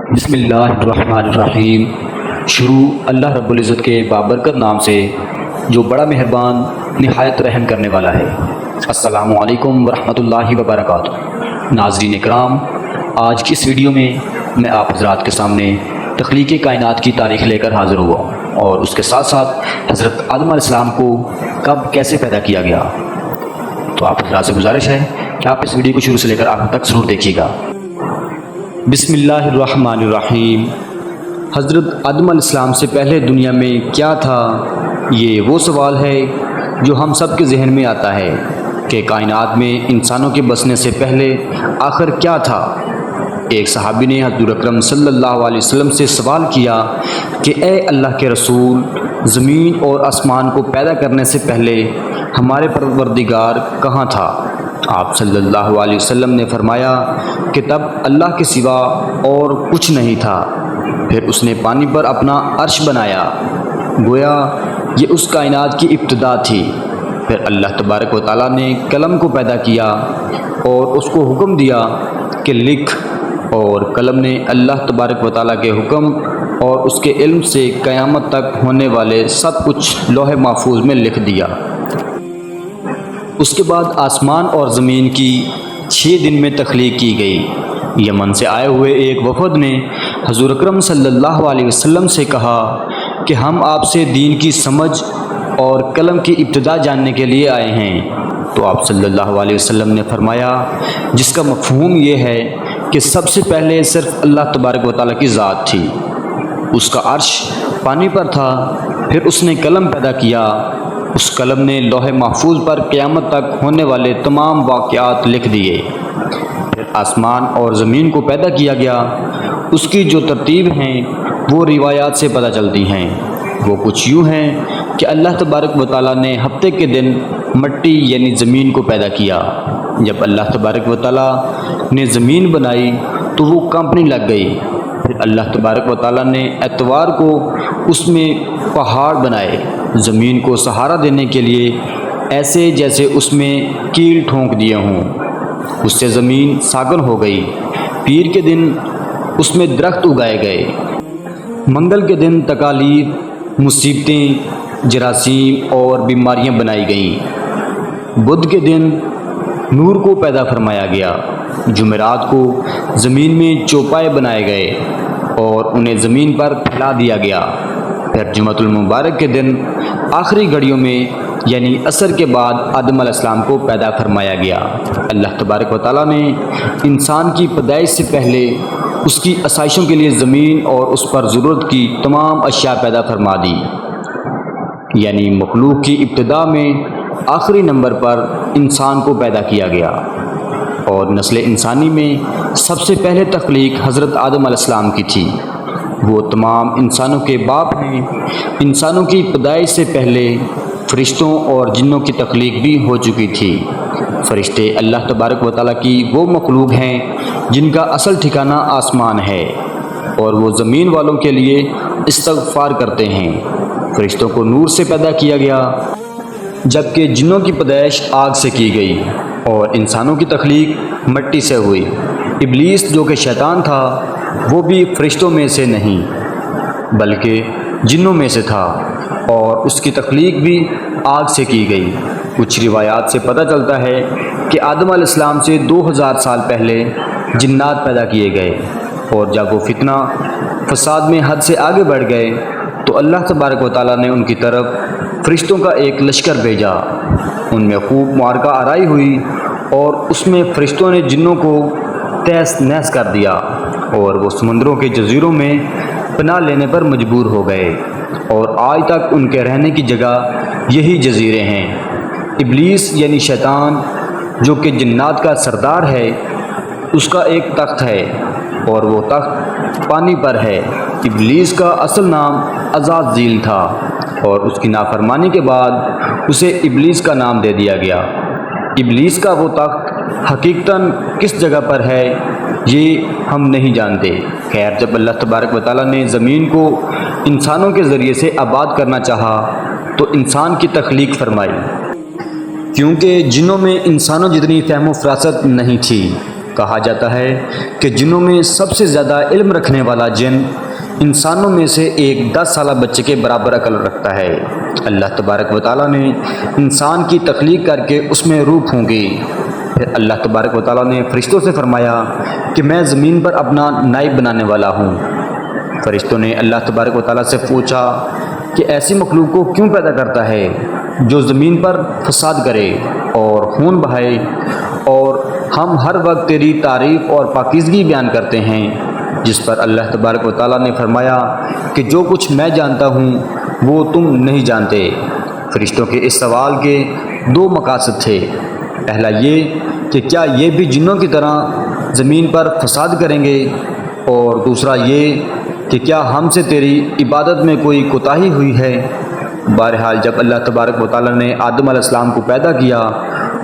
بسم اللہ الرحمن الرحیم۔ شروع اللہ رب العزت کے بابرکت نام سے جو بڑا مہربان نہایت رحم کرنے والا ہے۔ السلام علیکم ورحمۃ اللہ وبرکاتہ۔ ناظرین اکرام، آج کی اس ویڈیو میں آپ حضرات کے سامنے تخلیق کائنات کی تاریخ لے کر حاضر ہوا اور اس کے ساتھ ساتھ حضرت آدم علیہ السلام کو کب کیسے پیدا کیا گیا۔ تو آپ حضرات سے گزارش ہے کہ آپ اس ویڈیو کو شروع سے لے کر آخر تک ضرور دیکھیے گا۔ بسم اللہ الرحمن الرحیم۔ حضرت آدم علیہ السلام سے پہلے دنیا میں کیا تھا؟ یہ وہ سوال ہے جو ہم سب کے ذہن میں آتا ہے کہ کائنات میں انسانوں کے بسنے سے پہلے آخر کیا تھا۔ ایک صحابی نے حضور اکرم صلی اللہ علیہ وسلم سے سوال کیا کہ اے اللہ کے رسول، زمین اور آسمان کو پیدا کرنے سے پہلے ہمارے پروردگار کہاں تھا؟ آپ صلی اللہ علیہ وسلم نے فرمایا کہ تب اللہ کے سوا اور کچھ نہیں تھا۔ پھر اس نے پانی پر اپنا عرش بنایا، گویا یہ اس کائنات کی ابتدا تھی۔ پھر اللہ تبارک و تعالیٰ نے قلم کو پیدا کیا اور اس کو حکم دیا کہ لکھ، اور قلم نے اللہ تبارک و تعالیٰ کے حکم اور اس کے علم سے قیامت تک ہونے والے سب کچھ لوح محفوظ میں لکھ دیا۔ اس کے بعد آسمان اور زمین کی 6 دن میں تخلیق کی گئی۔ یمن سے آئے ہوئے ایک وفد نے حضور اکرم صلی اللہ علیہ وسلم سے کہا کہ ہم آپ سے دین کی سمجھ اور قلم کی ابتدا جاننے کے لیے آئے ہیں۔ تو آپ صلی اللہ علیہ وسلم نے فرمایا، جس کا مفہوم یہ ہے کہ سب سے پہلے صرف اللہ تبارک و تعالیٰ کی ذات تھی، اس کا عرش پانی پر تھا، پھر اس نے قلم پیدا کیا، اس قلم نے لوح محفوظ پر قیامت تک ہونے والے تمام واقعات لکھ دیے۔ پھر آسمان اور زمین کو پیدا کیا گیا۔ اس کی جو ترتیب ہیں وہ روایات سے پتہ چلتی ہیں۔ وہ کچھ یوں ہیں کہ اللہ تبارک و تعالیٰ نے ہفتے کے دن مٹی یعنی زمین کو پیدا کیا۔ جب اللہ تبارک و تعالیٰ نے زمین بنائی تو وہ کانپنے لگ گئی۔ پھر اللہ تبارک و تعالیٰ نے اتوار کو اس میں پہاڑ بنائے، زمین کو سہارا دینے کے لیے، ایسے جیسے اس میں کیل ٹھونک دیے ہوں۔ اس سے زمین ساکن ہو گئی۔ پیر کے دن اس میں درخت اگائے گئے۔ منگل کے دن تکالیف، مصیبتیں، جراثیم اور بیماریاں بنائی گئیں۔ بدھ کے دن نور کو پیدا فرمایا گیا۔ جمعرات کو زمین میں چوپائے بنائے گئے اور انہیں زمین پر پھیلا دیا گیا۔ پھر جمعۃ المبارک کے دن آخری گھڑیوں میں یعنی عصر کے بعد آدم علیہ السلام کو پیدا فرمایا گیا۔ اللہ تبارک و تعالیٰ نے انسان کی پیدائش سے پہلے اس کی آسائشوں کے لیے زمین اور اس پر ضرورت کی تمام اشیاء پیدا فرما دی، یعنی مخلوق کی ابتدا میں آخری نمبر پر انسان کو پیدا کیا گیا۔ اور نسل انسانی میں سب سے پہلے تخلیق حضرت آدم علیہ السلام کی تھی۔ وہ تمام انسانوں کے باپ ہیں۔ انسانوں کی پیدائش سے پہلے فرشتوں اور جنوں کی تخلیق بھی ہو چکی تھی۔ فرشتے اللہ تبارک و تعالیٰ کی وہ مخلوق ہیں جن کا اصل ٹھکانہ آسمان ہے، اور وہ زمین والوں کے لیے استغفار کرتے ہیں۔ فرشتوں کو نور سے پیدا کیا گیا، جبکہ جنوں کی پیدائش آگ سے کی گئی اور انسانوں کی تخلیق مٹی سے ہوئی۔ ابلیس جو کہ شیطان تھا وہ بھی فرشتوں میں سے نہیں بلکہ جنوں میں سے تھا، اور اس کی تخلیق بھی آگ سے کی گئی۔ کچھ روایات سے پتہ چلتا ہے کہ آدم علیہ السلام سے 2000 سال پہلے جنات پیدا کیے گئے، اور جب وہ فتنہ فساد میں حد سے آگے بڑھ گئے تو اللہ تبارک و تعالیٰ نے ان کی طرف فرشتوں کا ایک لشکر بھیجا۔ ان میں خوب معرکہ آرائی ہوئی اور اس میں فرشتوں نے جنوں کو تہس نہس کر دیا، اور وہ سمندروں کے جزیروں میں پناہ لینے پر مجبور ہو گئے، اور آج تک ان کے رہنے کی جگہ یہی جزیرے ہیں۔ ابلیس یعنی شیطان جو کہ جنات کا سردار ہے، اس کا ایک تخت ہے اور وہ تخت پانی پر ہے۔ ابلیس کا اصل نام عزازیل تھا، اور اس کی نافرمانی کے بعد اسے ابلیس کا نام دے دیا گیا۔ ابلیس کا وہ تخت حقیقتاً کس جگہ پر ہے یہ ہم نہیں جانتے۔ خیر، جب اللہ تبارک و تعالیٰ نے زمین کو انسانوں کے ذریعے سے آباد کرنا چاہا تو انسان کی تخلیق فرمائی، کیونکہ جنوں میں انسانوں جتنی فہم و فراست نہیں تھی۔ کہا جاتا ہے کہ جنوں میں سب سے زیادہ علم رکھنے والا جن انسانوں میں سے ایک 10 سالہ بچے کے برابر عقل رکھتا ہے۔ اللہ تبارک و تعالیٰ نے انسان کی تخلیق کر کے اس میں روح پھونکی۔ پھر اللہ تبارک و تعالیٰ نے فرشتوں سے فرمایا کہ میں زمین پر اپنا نائب بنانے والا ہوں۔ فرشتوں نے اللہ تبارک و تعالیٰ سے پوچھا کہ ایسی مخلوق کو کیوں پیدا کرتا ہے جو زمین پر فساد کرے اور خون بہائے، اور ہم ہر وقت تیری تعریف اور پاکیزگی بیان کرتے ہیں۔ جس پر اللہ تبارک و تعالیٰ نے فرمایا کہ جو کچھ میں جانتا ہوں وہ تم نہیں جانتے۔ فرشتوں کے اس سوال کے 2 مقاصد تھے۔ پہلا یہ کہ کیا یہ بھی جنوں کی طرح زمین پر فساد کریں گے، اور دوسرا یہ کہ کیا ہم سے تیری عبادت میں کوئی کوتاہی ہوئی ہے۔ بہرحال جب اللہ تبارک و تعالیٰ نے آدم علیہ السلام کو پیدا کیا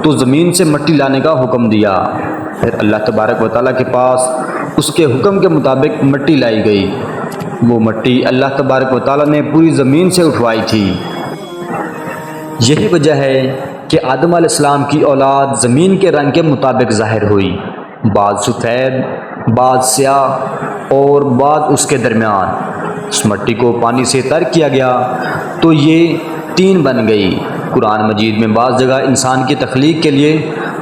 تو زمین سے مٹی لانے کا حکم دیا۔ پھر اللہ تبارک و تعالیٰ کے پاس اس کے حکم کے مطابق مٹی لائی گئی۔ وہ مٹی اللہ تبارک و تعالیٰ نے پوری زمین سے اٹھوائی تھی۔ یہی وجہ ہے کہ آدم علیہ السلام کی اولاد زمین کے رنگ کے مطابق ظاہر ہوئی، بعض سفید، بعض سیاہ اور بعض اس کے درمیان۔ اس مٹی کو پانی سے تر کیا گیا تو یہ تین بن گئی۔ قرآن مجید میں بعض جگہ انسان کی تخلیق کے لیے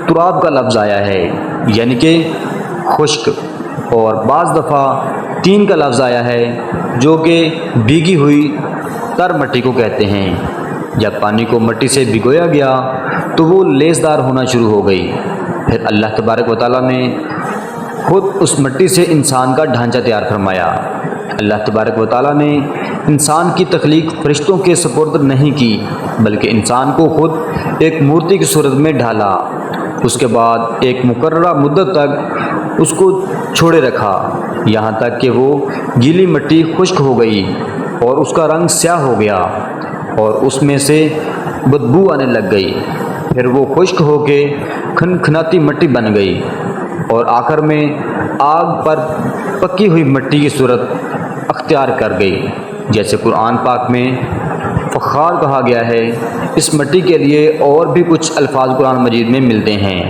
تراب کا لفظ آیا ہے، یعنی کہ خشک، اور بعض دفعہ تین کا لفظ آیا ہے جو کہ بھیگی ہوئی تر مٹی کو کہتے ہیں۔ جب پانی کو مٹی سے بھگویا گیا تو وہ لیسدار ہونا شروع ہو گئی۔ پھر اللہ تبارک و تعالیٰ نے خود اس مٹی سے انسان کا ڈھانچہ تیار فرمایا۔ اللہ تبارک و تعالیٰ نے انسان کی تخلیق فرشتوں کے سپرد نہیں کی، بلکہ انسان کو خود ایک مورتی کی صورت میں ڈھالا۔ اس کے بعد ایک مقررہ مدت تک اس کو چھوڑے رکھا، یہاں تک کہ وہ گیلی مٹی خشک ہو گئی اور اس کا رنگ سیاہ ہو گیا اور اس میں سے بدبو آنے لگ گئی۔ پھر وہ خشک ہو کے کھنکھناتی مٹی بن گئی اور آخر میں آگ پر پکی ہوئی مٹی کی صورت اختیار کر گئی۔ جیسے قرآن پاک میں فخار کہا گیا ہے، اس مٹی کے لیے اور بھی کچھ الفاظ قرآن مجید میں ملتے ہیں۔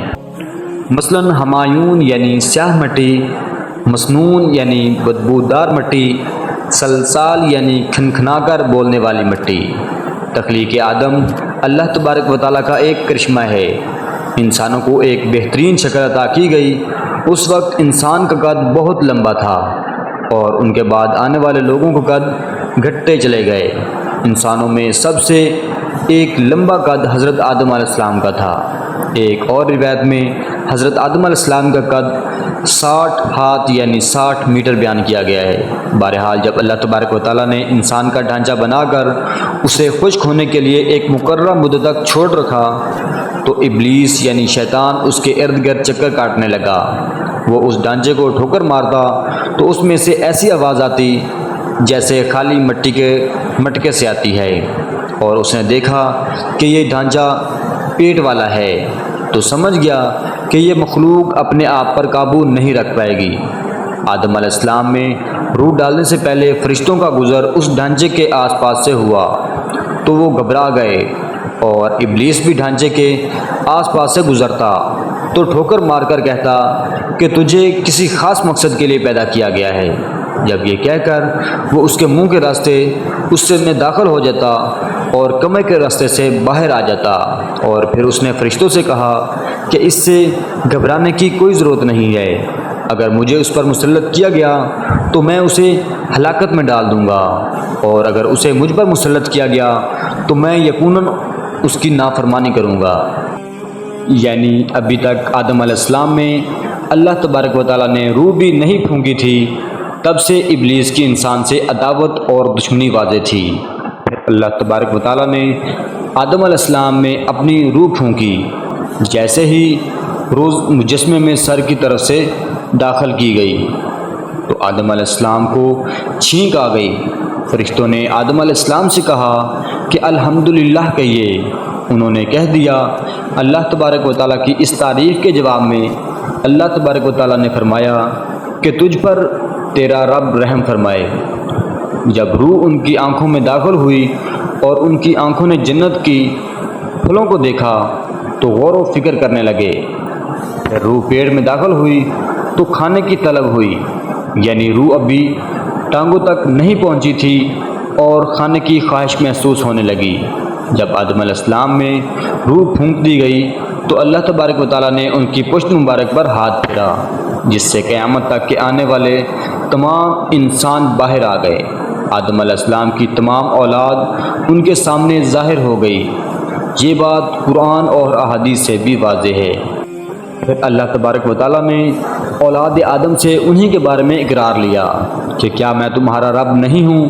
مثلا ہمایون یعنی سیاہ مٹی، مسنون یعنی بدبودار مٹی، سلسال یعنی کھنکھنا کر بولنے والی مٹی۔ تخلیق آدم اللہ تبارک و تعالیٰ کا ایک کرشمہ ہے۔ انسانوں کو ایک بہترین شکل عطا کی گئی۔ اس وقت انسان کا قد بہت لمبا تھا اور ان کے بعد آنے والے لوگوں کا قد گھٹتے چلے گئے۔ انسانوں میں سب سے ایک لمبا قد حضرت آدم علیہ السلام کا تھا۔ ایک اور روایت میں حضرت آدم علیہ السلام کا قد 60 ہاتھ یعنی 60 میٹر بیان کیا گیا ہے۔ بہرحال جب اللہ تبارک و تعالیٰ نے انسان کا ڈھانچہ بنا کر اسے خشک ہونے کے لیے ایک مقررہ مدت تک چھوڑ رکھا تو ابلیس یعنی شیطان اس کے ارد گرد چکر کاٹنے لگا۔ وہ اس ڈھانچے کو ٹھوکر مارتا تو اس میں سے ایسی آواز آتی جیسے خالی مٹی کے مٹکے سے آتی ہے، اور اس نے دیکھا کہ یہ ڈھانچہ پیٹ والا ہے تو سمجھ گیا کہ یہ مخلوق اپنے آپ پر قابو نہیں رکھ پائے گی۔ آدم علیہ السلام میں روح ڈالنے سے پہلے فرشتوں کا گزر اس ڈھانچے کے آس پاس سے ہوا تو وہ گھبرا گئے، اور ابلیس بھی ڈھانچے کے آس پاس سے گزرتا تو ٹھوکر مار کر کہتا کہ تجھے کسی خاص مقصد کے لیے پیدا کیا گیا ہے۔ جب یہ کہہ کر وہ اس کے منہ کے راستے اس سے میں داخل ہو جاتا اور کمر کے راستے سے باہر آ جاتا، اور پھر اس نے فرشتوں سے کہا کہ اس سے گھبرانے کی کوئی ضرورت نہیں ہے۔ اگر مجھے اس پر مسلط کیا گیا تو میں اسے ہلاکت میں ڈال دوں گا، اور اگر اسے مجھ پر مسلط کیا گیا تو میں یقیناً اس کی نافرمانی کروں گا۔ یعنی ابھی تک آدم علیہ السلام میں اللہ تبارک و تعالیٰ نے روح بھی نہیں پھونکی تھی، تب سے ابلیس کی انسان سے عداوت اور دشمنی واضح تھی۔ اللہ تبارک و تعالیٰ نے آدم علیہ السلام میں اپنی روح پھونکی، جیسے ہی روح مجسمے میں سر کی طرف سے داخل کی گئی تو آدم علیہ السلام کو چھینک آ گئی۔ فرشتوں نے آدم علیہ السلام سے کہا کہ الحمدللہ کہیے۔ انہوں نے کہہ دیا۔ اللہ تبارک و تعالیٰ کی اس تعریف کے جواب میں اللہ تبارک و تعالیٰ نے فرمایا کہ تجھ پر تیرا رب رحم فرمائے۔ جب روح ان کی آنکھوں میں داخل ہوئی اور ان کی آنکھوں نے جنت کی پھلوں کو دیکھا تو غور و فکر کرنے لگے۔ پھر روح پیٹ میں داخل ہوئی تو کھانے کی طلب ہوئی، یعنی روح اب بھی ٹانگوں تک نہیں پہنچی تھی اور کھانے کی خواہش محسوس ہونے لگی۔ جب آدم علیہ السلام میں روح پھونک دی گئی تو اللہ تبارک و تعالیٰ نے ان کی پشت مبارک پر ہاتھ پھیرا، جس سے قیامت تک کے آنے والے تمام انسان باہر آ گئے۔ آدم علیہ السلام کی تمام اولاد ان کے سامنے ظاہر ہو گئی۔ یہ بات قرآن اور احادیث سے بھی واضح ہے۔ پھر اللہ تبارک و تعالیٰ نے اولاد آدم سے انہی کے بارے میں اقرار لیا کہ کیا میں تمہارا رب نہیں ہوں؟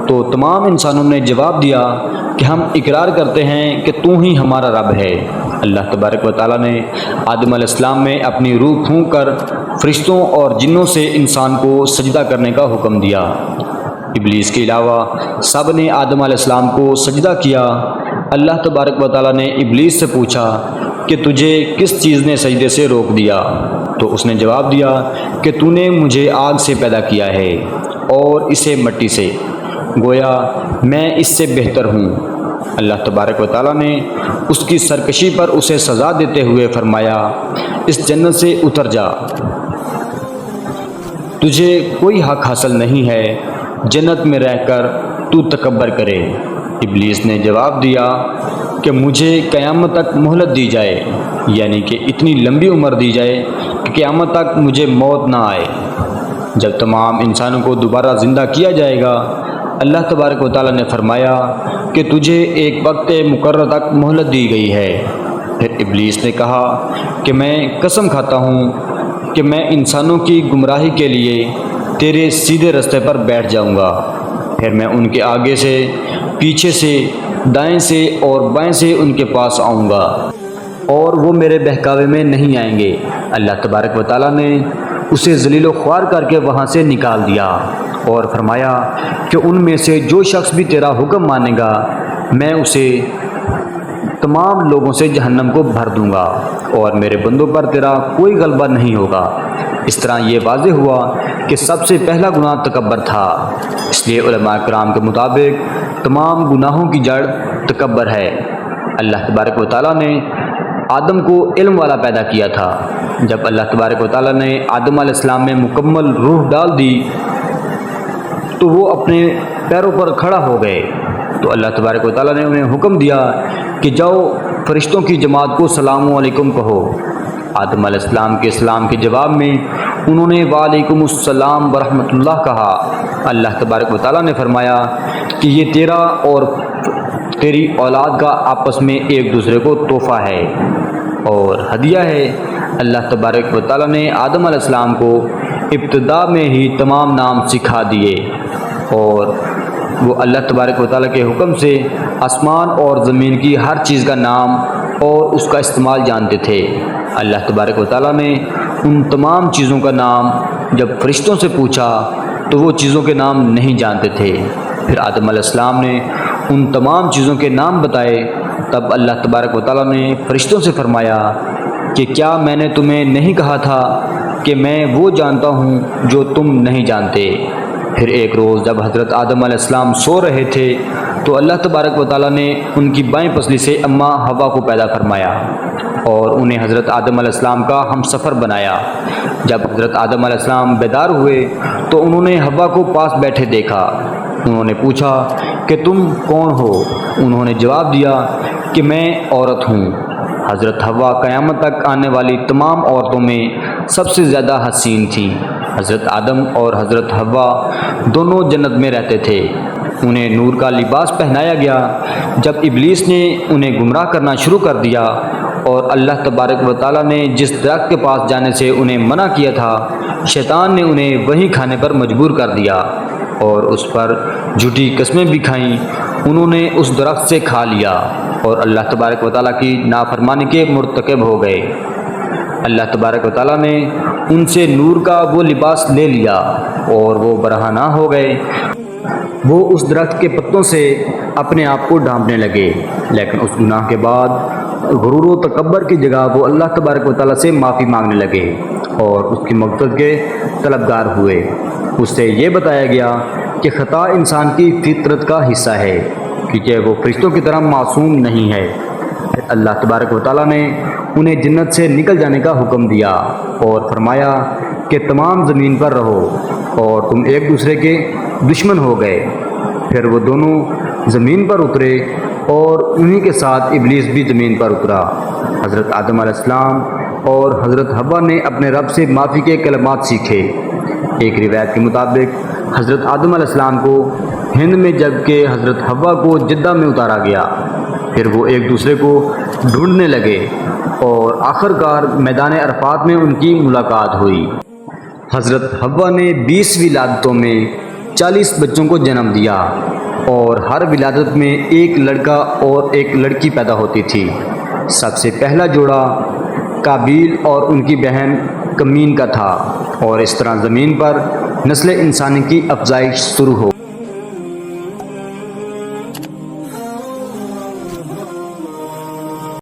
تو تمام انسانوں نے جواب دیا کہ ہم اقرار کرتے ہیں کہ تو ہی ہمارا رب ہے۔ اللہ تبارک و تعالیٰ نے آدم علیہ السلام میں اپنی روح پھونک کر فرشتوں اور جنوں سے انسان کو سجدہ کرنے کا حکم دیا۔ ابلیس کے علاوہ سب نے آدم علیہ السلام کو سجدہ کیا۔ اللہ تبارک و تعالیٰ نے ابلیس سے پوچھا کہ تجھے کس چیز نے سجدے سے روک دیا؟ تو اس نے جواب دیا کہ تو نے مجھے آگ سے پیدا کیا ہے اور اسے مٹی سے، گویا میں اس سے بہتر ہوں۔ اللہ تبارک و تعالیٰ نے اس کی سرکشی پر اسے سزا دیتے ہوئے فرمایا، اس جنت سے اتر جا، تجھے کوئی حق حاصل نہیں ہے جنت میں رہ کر تو تکبر کرے۔ ابلیس نے جواب دیا کہ مجھے قیامت تک مہلت دی جائے، یعنی کہ اتنی لمبی عمر دی جائے کہ قیامت تک مجھے موت نہ آئے۔ جب تمام انسانوں کو دوبارہ زندہ کیا جائے گا، اللہ تبارک و تعالیٰ نے فرمایا کہ تجھے ایک وقت مقرر تک مہلت دی گئی ہے۔ پھر ابلیس نے کہا کہ میں قسم کھاتا ہوں کہ میں انسانوں کی گمراہی کے لیے تیرے سیدھے رستے پر بیٹھ جاؤں گا، پھر میں ان کے آگے سے، پیچھے سے، دائیں سے اور بائیں سے ان کے پاس آؤں گا اور وہ میرے بہکاوے میں نہیں آئیں گے۔ اللہ تبارک و تعالیٰ نے اسے ذلیل و خوار کر کے وہاں سے نکال دیا اور فرمایا کہ ان میں سے جو شخص بھی تیرا حکم مانے گا میں اسے تمام لوگوں سے جہنم کو بھر دوں گا اور میرے بندوں پر تیرا کوئی غلبہ نہیں ہوگا۔ اس طرح یہ واضح ہوا کہ سب سے پہلا گناہ تکبر تھا، اس لیے علماء کرام کے مطابق تمام گناہوں کی جڑ تکبر ہے۔ اللہ تبارک و تعالیٰ نے آدم کو علم والا پیدا کیا تھا۔ جب اللہ تبارک و تعالیٰ نے آدم علیہ السلام میں مکمل روح ڈال دی تو وہ اپنے پیروں پر کھڑا ہو گئے، تو اللہ تبارک و تعالیٰ نے انہیں حکم دیا کہ جاؤ فرشتوں کی جماعت کو سلام علیکم کہو۔ آدم علیہ السلام کے سلام کے جواب میں انہوں نے وعلیکم السلام ورحمۃ اللہ کہا۔ اللہ تبارک و تعالیٰ نے فرمایا کہ یہ تیرا اور تیری اولاد کا آپس میں ایک دوسرے کو تحفہ ہے اور ہدیہ ہے۔ اللہ تبارک و تعالیٰ نے آدم علیہ السلام کو ابتدا میں ہی تمام نام سکھا دیے اور وہ اللہ تبارک و تعالیٰ کے حکم سے آسمان اور زمین کی ہر چیز کا نام اور اس کا استعمال جانتے تھے۔ اللہ تبارک و تعالیٰ نے ان تمام چیزوں کا نام جب فرشتوں سے پوچھا تو وہ چیزوں کے نام نہیں جانتے تھے۔ پھر آدم علیہ السلام نے ان تمام چیزوں کے نام بتائے، تب اللہ تبارک و تعالیٰ نے فرشتوں سے فرمایا کہ کیا میں نے تمہیں نہیں کہا تھا کہ میں وہ جانتا ہوں جو تم نہیں جانتے؟ پھر ایک روز جب حضرت آدم علیہ السلام سو رہے تھے تو اللہ تبارک و تعالیٰ نے ان کی بائیں پسلی سے اماں حوا کو پیدا فرمایا اور انہیں حضرت آدم علیہ السلام کا ہم سفر بنایا۔ جب حضرت آدم علیہ السلام بیدار ہوئے تو انہوں نے حوا کو پاس بیٹھے دیکھا۔ انہوں نے پوچھا کہ تم کون ہو؟ انہوں نے جواب دیا کہ میں عورت ہوں۔ حضرت حوا قیامت تک آنے والی تمام عورتوں میں سب سے زیادہ حسین تھیں۔ حضرت آدم اور حضرت حوا دونوں جنت میں رہتے تھے۔ انہیں نور کا لباس پہنایا گیا۔ جب ابلیس نے انہیں گمراہ کرنا شروع کر دیا اور اللہ تبارک و تعالیٰ نے جس درخت کے پاس جانے سے انہیں منع کیا تھا، شیطان نے انہیں وہیں کھانے پر مجبور کر دیا اور اس پر جھوٹی قسمیں بھی کھائیں۔ انہوں نے اس درخت سے کھا لیا اور اللہ تبارک و تعالیٰ کی نافرمانی کے مرتکب ہو گئے۔ اللہ تبارک و تعالیٰ نے ان سے نور کا وہ لباس لے لیا اور وہ برہنہ ہو گئے۔ وہ اس درخت کے پتوں سے اپنے آپ کو ڈھانپنے لگے، لیکن اس گناہ کے بعد غرور و تکبر کی جگہ وہ اللہ تبارک و تعالیٰ سے معافی مانگنے لگے اور اس کی مغفرت کے طلبگار ہوئے۔ اس سے یہ بتایا گیا کہ خطا انسان کی فطرت کا حصہ ہے، کیونکہ وہ فرشتوں کی طرح معصوم نہیں ہے۔ پھر اللہ تبارک و تعالیٰ نے انہیں جنت سے نکل جانے کا حکم دیا اور فرمایا کہ تمام زمین پر رہو، اور تم ایک دوسرے کے دشمن ہو گئے۔ پھر وہ دونوں زمین پر اترے اور انہی کے ساتھ ابلیس بھی زمین پر اترا۔ حضرت آدم علیہ السلام اور حضرت حوا نے اپنے رب سے معافی کے کلمات سیکھے۔ ایک روایت کے مطابق حضرت آدم علیہ السلام کو ہند میں جبکہ حضرت حوا کو جدہ میں اتارا گیا۔ پھر وہ ایک دوسرے کو ڈھونڈنے لگے اور آخر کار میدان عرفات میں ان کی ملاقات ہوئی۔ حضرت حوا نے 20 ولادتوں میں 40 بچوں کو جنم دیا، اور ہر ولادت میں ایک لڑکا اور ایک لڑکی پیدا ہوتی تھی۔ سب سے پہلا جوڑا قابیل اور ان کی بہن کمین کا تھا، اور اس طرح زمین پر نسل انسانی کی افزائش شروع ہو۔